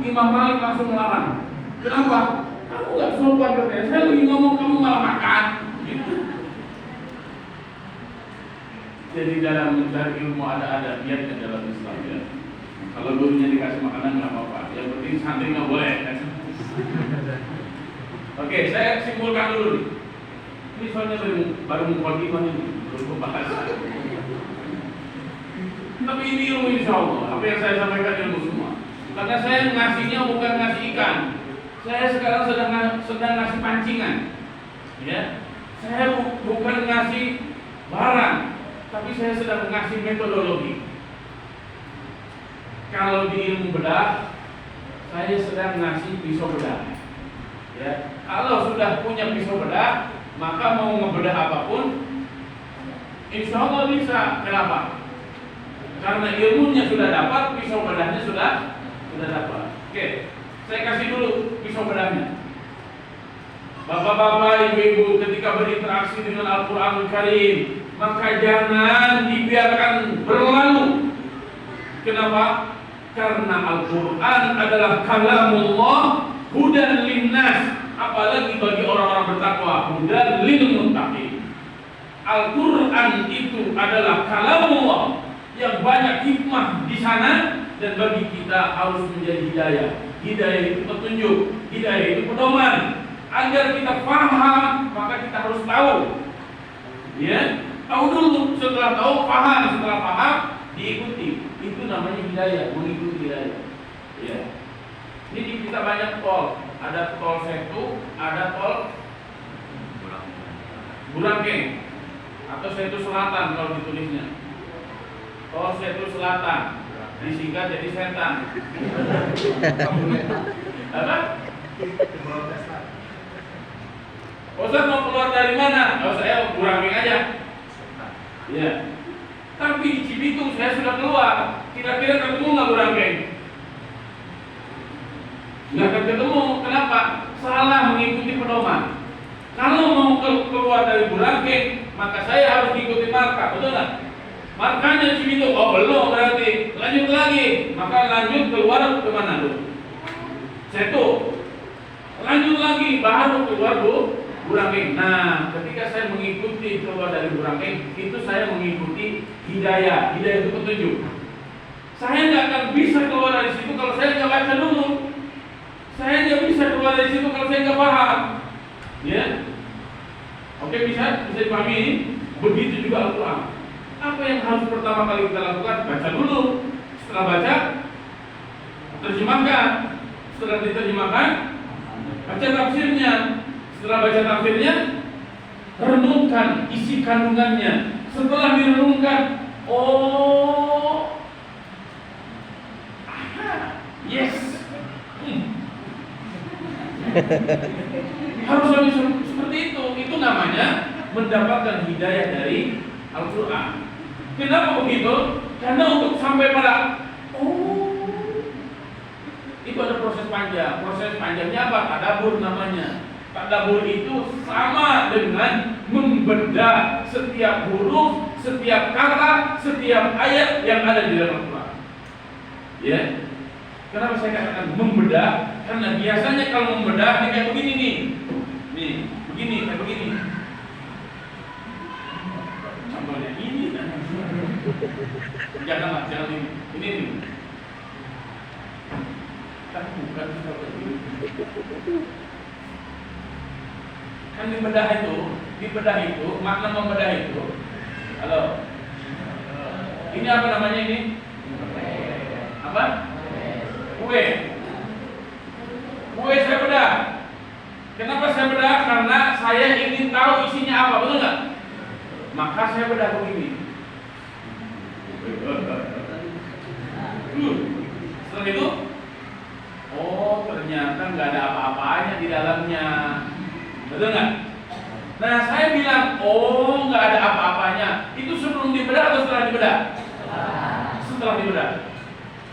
Imam Malik langsung melarang. Kenapa? Kamu nggak sopan katanya. Saya lagi ngomong kamu malah makan. Gitu. Jadi dalam mencari ilmu ada adabiyatnya dalam Islam ya. Kalau gurunya dikasih makanan nggak apa-apa. Yang penting santri nggak boleh. Oke, saya simpulkan dulu nih. Ini soalnya baru mukadimah ini, belum pembahasan. Tapi ini ilmu insya Allah. Apa yang saya sampaikan ilmu semua. Karena saya ngasihnya bukan ngasih ikan. Saya sekarang sedang ngasih pancingan. Ya, saya bukan ngasih barang, tapi saya sedang ngasih metodologi. Kalau di ilmu bedah, saya sedang ngasih pisau bedah. Ya, kalau sudah punya pisau bedah, maka mau ngebedah apapun, insya Allah bisa. Kenapa? Karena ilmunya sudah dapat, pisau bedahnya sudah dapat. Oke, saya kasih dulu pisau bedahnya. Bapak-bapak, ibu-ibu, ketika berinteraksi dengan Al-Quranul Karim, maka jangan dibiarkan berlalu. Kenapa? Karena Al-Quran adalah kalamullah, hudan linnas, apalagi bagi orang-orang bertakwa, hudan lil muttaqin. Al-Quran itu adalah kalamullah yang banyak hikmah di sana, dan bagi kita harus menjadi hidayah. Hidayah itu petunjuk, hidayah itu pedoman. Agar kita paham, maka kita harus tahu. Ya, tahu dulu, setelah tahu paham, setelah paham diikuti. Itu namanya hidayah, mengikuti hidayah. Ya. Jadi kita banyak tol, ada tol Setu, ada tol Burangkeng, atau Setu Selatan kalau ditulisnya. Tol Setu Selatan disingkat jadi setan. Apa? Ustaz mau keluar dari mana? Oh, saya Burangkeng aja. Ya. Tapi di Cibitung saya sudah keluar. Kira-kira ketemu nggak Burangkeng? Nggak akan ketemu. Kenapa? Salah mengikuti pedoman. Kalau mau keluar dari Burangkeng, maka saya harus mengikuti marka, betul nggak? Markanya Cibitung, oh belum berarti. Lanjut lagi, maka lanjut keluar ke mana dulu? Setu. Lanjut lagi, baru keluar Burangkeng. Nah, ketika saya mengikuti keluar dari Burangkeng, itu saya mengikuti hidayah. Hidayah itu petunjuk. Saya nggak akan bisa keluar dari situ kalau saya nggak baca dulu. Saya nggak bisa keluar dari situ kalau saya nggak paham. Ya, oke, bisa dipahami ini. Begitu juga Al-Quran. Apa yang harus pertama kali kita lakukan? Baca dulu. Setelah baca, terjemahkan. Setelah diterjemahkan, baca tafsirnya. Setelah baca tafsirnya, renungkan isi kandungannya. Setelah direnungkan, oh, aha, yes, harus seperti itu. Itu namanya mendapatkan hidayah dari Al-Quran. Kenapa begitu? Karena untuk sampai pada itu ada proses panjang. Proses panjangnya apa? Tadabbur namanya. Tadabbur itu sama dengan membedah setiap huruf, setiap kata, setiap ayat yang ada di dalam Al-Quran. Ya. Kenapa saya katakan membedah? Karena biasanya kalau membedah ini kayak begini nih. Nih, begini, kayak begini. Contohnya ini. Janganlah, jangan ini. Ini nih. Kan bukan seperti ini. Kan dibedah itu, makna membedah itu. Halo. Ini apa namanya ini? Apa? Kue saya bedah. Kenapa saya bedah? Karena saya ingin tahu isinya apa, betul nggak? Maka saya bedah begini. Setelah itu, oh ternyata nggak ada apa-apanya di dalamnya, betul nggak? Nah saya bilang, oh nggak ada apa-apanya. Itu sebelum dibedah atau setelah dibedah? Setelah dibedah.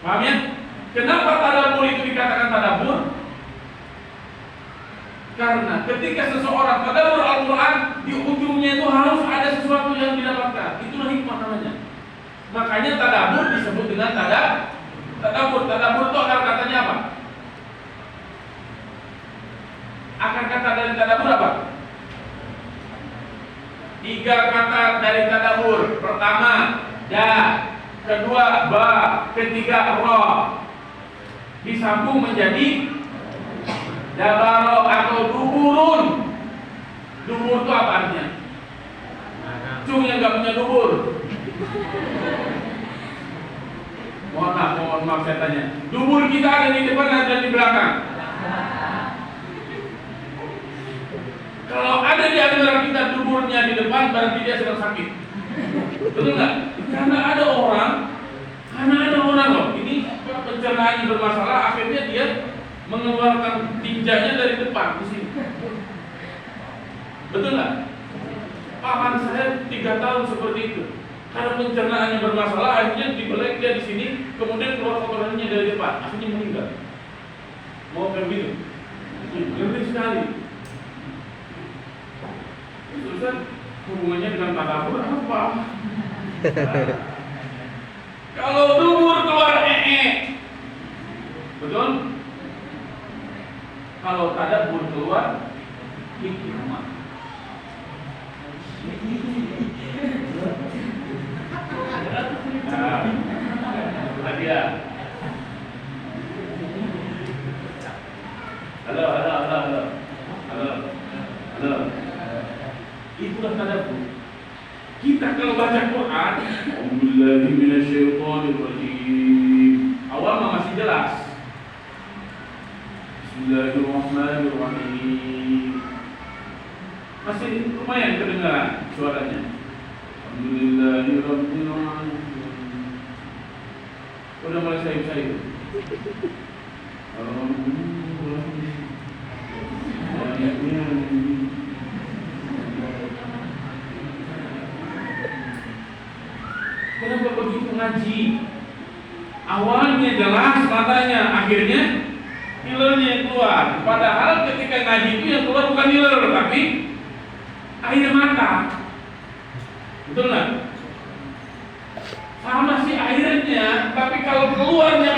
Paham ya? Kenapa tadabbur itu dikatakan tadabbur? Karena ketika seseorang tadabbur Al-Quran, di ujungnya itu harus ada sesuatu yang didapatkan. Itulah hikmah namanya. Makanya tadabbur disebut dengan tadabbur. Tadabbur itu akar katanya apa? tiga kata dari tadabbur. Pertama, da, kedua, ba, ketiga, ro. Disambung menjadi dabaro atau duburun. Dubur itu apa artinya? Cung yang gak punya dubur. Mohon maaf saya tanya. Dubur kita ada di depan atau di belakang? Kalau ada di antara kita duburnya di depan, berarti dia sedang sakit. Betul nggak? Karena ada orang loh. Ini pencernaannya bermasalah, akhirnya dia mengeluarkan tinjanya dari depan ke sini. Betul nggak? Paman saya 3 tahun seperti itu. Karena pencernaannya bermasalah, akhirnya dibelek dia di sini, kemudian keluar kotorannya dari depan, akhirnya meninggal. Mau kayak gitu? Ngeri sekali. Ustaz, hubungannya dengan tadabbur apa? Kalau dubur keluar betul? Kalau tadabbur keluar hikmah. Tadi ya. Halo. Itulah tadabbur. Kita kalau baca Quran, Alhamdulillahi minasyaitonirrajim. Awal masih jelas. Bismillahirrahmanirrahim. Masih lumayan kedengaran suaranya. Alhamdulillahirabbil alamin. Udah mulai sayup-sayup. Kenapa begitu ngaji? Awalnya jelas matanya, akhirnya hilernya keluar. Padahal ketika ngaji itu yang keluar bukan hiler, tapi air mata. Betul nggak? Sama sih airnya, tapi kalau keluarnya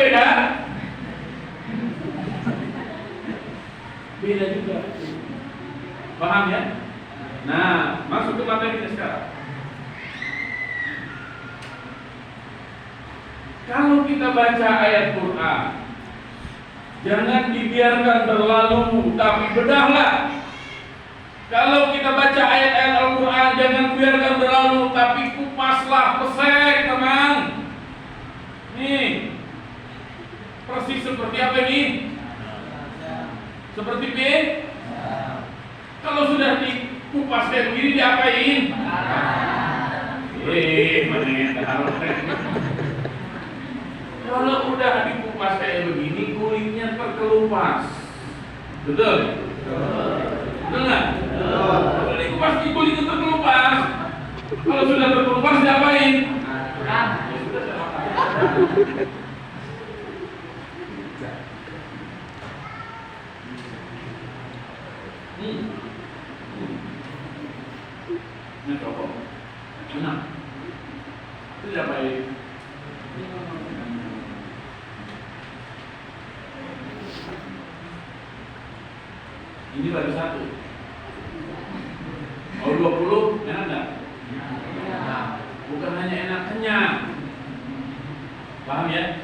beda juga. Paham ya? Nah, masuk ke materi kita sekarang. Kalau kita baca ayat Quran, jangan dibiarkan berlalu, tapi bedahlah. Kalau kita baca ayat-ayat Al-Quran, jangan biarkan berlalu, tapi kupaslah, pesek, teman. Nih, persis seperti apa ini? Seperti B. Kalau sudah dikupas kayak begini, diapain? Mana yang tahu? Kalau udah dikupas kayak begini, kulitnya terkelupas. Betul? Betul nggak? Kalau dikupas, kulitnya terkelupas. Kalau sudah terkelupas, diapain? Ini cokok. Enak. Itu diapain? Ini baru 1. Mau 20, enak enggak? Bukan hanya enak, kenyang. Paham ya?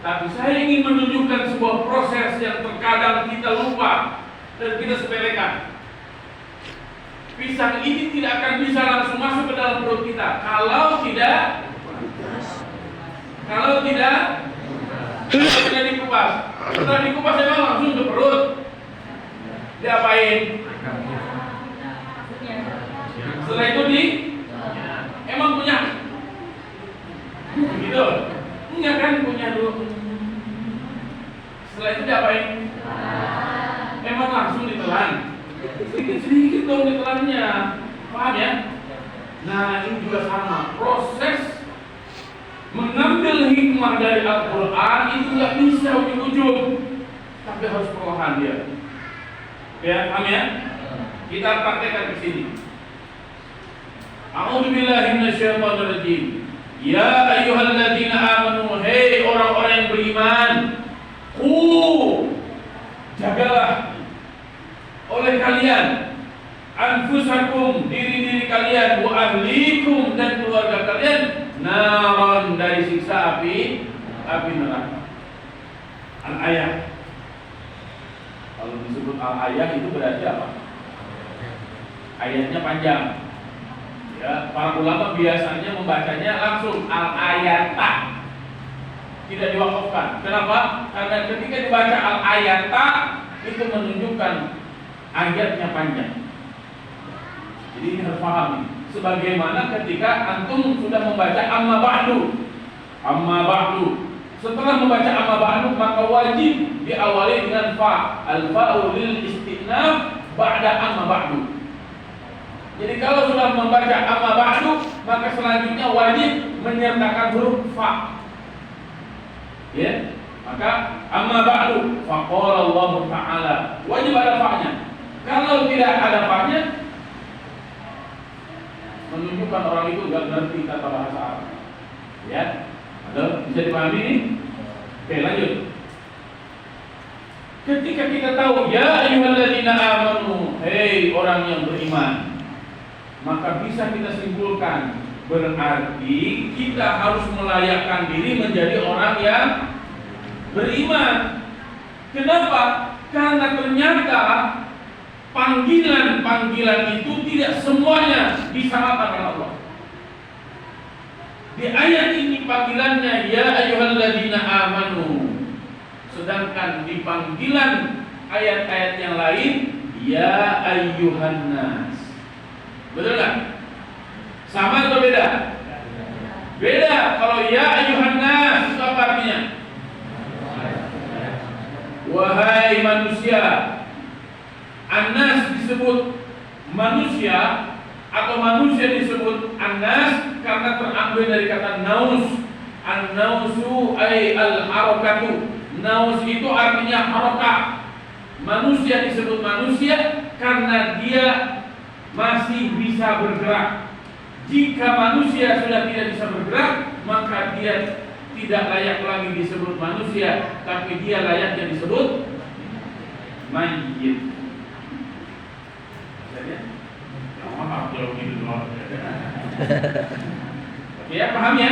Tapi saya ingin menunjukkan sebuah proses yang terkadang kita lupa dan kita sepelekan. Pisang ini tidak akan bisa langsung masuk ke dalam perut kita kalau tidak dikupas. Setelah dikupas memang langsung ke perut. Diapain? Setelah itu emang punya? Begitu? Enggak kan, punya dulu. Setelah itu diapain? Emang langsung ditelan. Sedikit-sedikit dong ditelannya. Paham ya? Nah, ini juga sama. Proses mengambil hikmah dari Al-Quran itu nggak bisa ujung-ujung, tapi harus perlahan dia. Ya, paham ya? Kita praktekkan di sini. A'udzubillahi minasyaitonirrajim. Ya ayyuhalladzina amanu, hei orang-orang yang beriman, jagalah oleh kalian anfusakum, diri-diri kalian kalian wa ahlikum dan keluarga kalian naron dari siksa api neraka. Al-ayah. Kalau disebut al-ayah itu berarti apa? Ayatnya panjang. Ya, para ulama biasanya membacanya langsung al-ayata. Tidak diwakafkan. Kenapa? Karena ketika dibaca al-ayata itu menunjukkan ayatnya panjang. Jadi ini harus paham. Sebagaimana ketika antum sudah membaca amma ba'du. Setelah membaca amma ba'du maka wajib diawali dengan fa. Al-fa'u lil istinaf ba'da amma ba'du. Jadi kalau sudah membaca amma ba'du maka selanjutnya wajib menyertakan huruf fa. Ya, maka amma ba'du faqala Allah Ta'ala, wajib ada fa-nya. Kalau tidak ada fa-nya menunjukkan orang itu enggak ngerti kata bahasa Arab. Ya. Ada bisa dipahami ini? Oke, lanjut. Ketika kita tahu ya ayyuhalladzina amanu, hei orang yang beriman, maka bisa kita simpulkan berarti kita harus melayakkan diri menjadi orang yang beriman. Kenapa? Karena ternyata panggilan itu tidak semuanya disamakan oleh Allah. Di ayat ini panggilannya ya ayyuhalladzina amanu. Sedangkan di panggilan ayat-ayat yang lain ya ayyuhan nas. Betul enggak? Sama atau beda? Beda. Kalau ya ayyuhan nas itu apa artinya? Wahai manusia. An-nas disebut manusia atau manusia disebut an-nas karena terambil dari kata naus. An-nausu ay al-harakatu. Naus itu artinya harokat. Manusia disebut manusia karena dia masih bisa bergerak. Jika manusia sudah tidak bisa bergerak, maka dia tidak layak lagi disebut manusia, tapi dia layaknya disebut mayyit. Maaf kalau gitu doang. Oke ya, paham ya?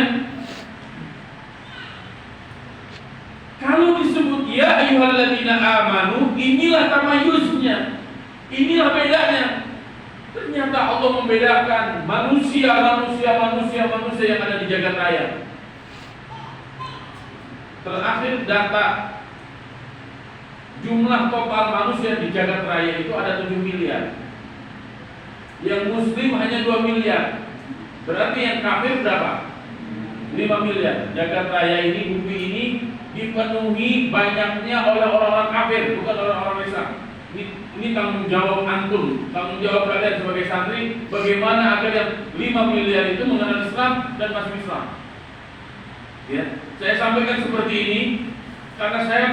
Kalau disebut ya ayyuhalladzina amanu, inilah tamayuznya. Inilah bedanya. Ternyata Allah membedakan manusia yang ada di jagat raya. Terakhir data jumlah total manusia di jagat raya itu ada 7 miliar. Yang muslim hanya 2 miliar. Berarti yang kafir berapa? 5 miliar. Jagat raya ini, bumi ini dipenuhi banyaknya oleh orang-orang kafir, bukan oleh orang Islam. Ini tanggung jawab antum, tanggung jawab kalian sebagai santri, bagaimana agar yang 5 miliar itu mengenal Islam dan masuk Islam. Ya, saya sampaikan seperti ini karena saya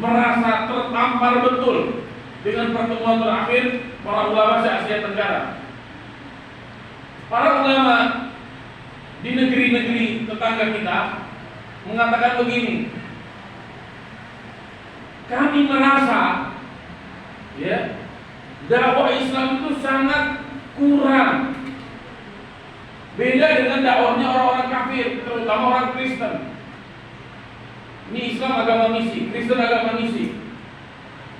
merasa tertampar betul dengan pertemuan terakhir para ulama se-Asia Tenggara. Para ulama di negeri-negeri tetangga kita mengatakan begini, kami merasa ya dakwah Islam itu sangat kurang, beda dengan dakwahnya orang-orang kafir, terutama orang Kristen. Ini Islam agama misi, Kristen agama misi.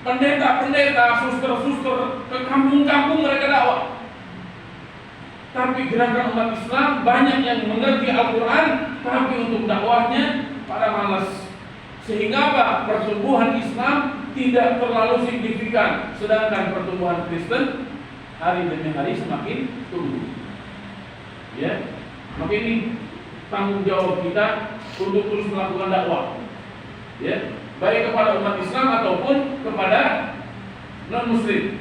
Pendeta-pendeta, suster-suster ke kampung-kampung mereka dakwah. Tapi gerakan umat Islam banyak yang mengerti Al-Quran, tapi untuk dakwahnya pada malas. Sehingga apa? Pertumbuhan Islam tidak terlalu signifikan, sedangkan pertumbuhan Kristen hari demi hari semakin tumbuh. Ya, maka ini tanggung jawab kita untuk terus melakukan dakwah. Ya, baik kepada umat Islam ataupun kepada non-Muslim.